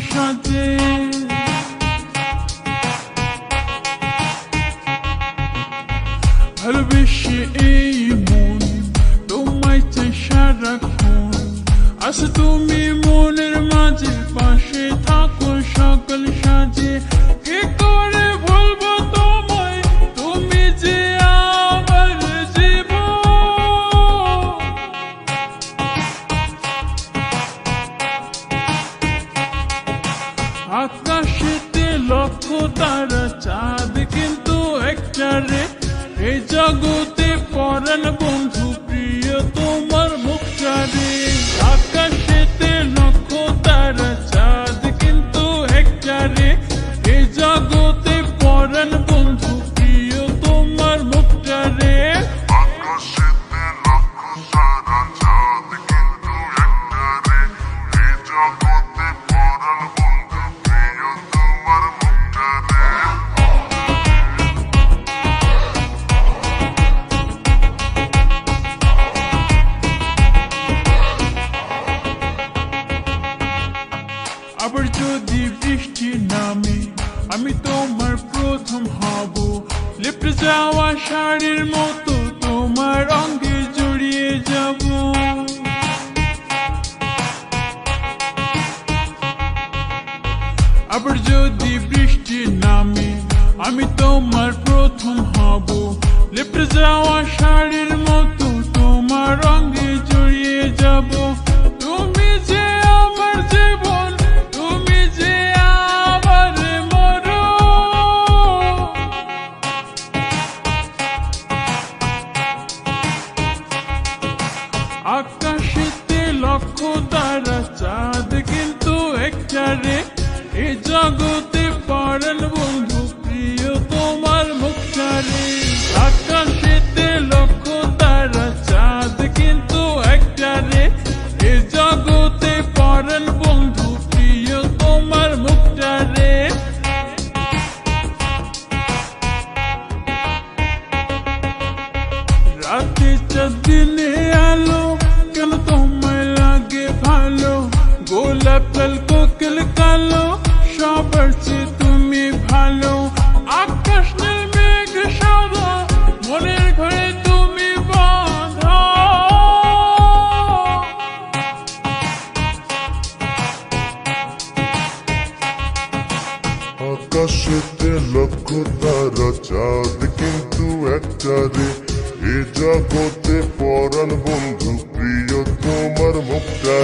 সাজে। ভালোবেসে এই মন তোমায় চাই সারাক্ষণ, আছো তুমি মনের মাঝে, পাশে থাকো সকল সাজে। কি করে বলবো তোমায়, তুমি যে আমার জীবন। আকাশেতে লক্ষ তারা, চাঁদ কিন্তু একটা রে। এই জগতে পরাণ বন্ধু প্রিয় তোমার মুখটা রে। আকাশেতে লক্ষ তারা, চাঁদ কিন্তু একটা রে। এই জগতে পরাণ বন্ধু প্রিয় তোমার মুখটা রে। আকাশেতে লক্ষ তারা, চাঁদ কিন্তু একটা রে। এই জগতে পরাণ বন্ধু প্রিয় তোমার মুখটা রে। আবার যদি বৃষ্টি নামে, আমি তোমার প্রথম হব। লেপ্টে যাওয়া শাড়ির মতো তোমার অঙ্গে জড়িয়ে যাব। আবার যদি বৃষ্টি নামে, আমি তোমার প্রথম হব। লেপ্টে যাওয়া শাড়ির মতো তোমার অঙ্গে জড়িয়ে যাব। তুমি যে আমার জীবন, তুমি যে আমার মরণ। আকাশেতে লক্ষ তারা, চাঁদ কিন্তু একটা রে। এই জগতে পরাণ বন্ধু প্রিয় তোমার মুখটা রে। আকাশেতে লক্ষ তারা, চাঁদ কিন্তু একটা রে। এই জগতে পরাণ বন্ধু প্রিয় তোমার মুখটা রে। রাতে চাঁদ দিনে আলো, কেন তোমায় লাগে ভালো। গোলাপ লাল কোকিল কালো, সবার চেয়ে তুমি ভালো। আকাশ নীল মেঘ সাদা, মনের ঘরে তুমি বাঁধা। আকাশেতে লক্ষ তারা, চাঁদ কিন্তু একটা রে। এ জগতে পরাণ বন্ধু প্রিয় তোমার মুখটা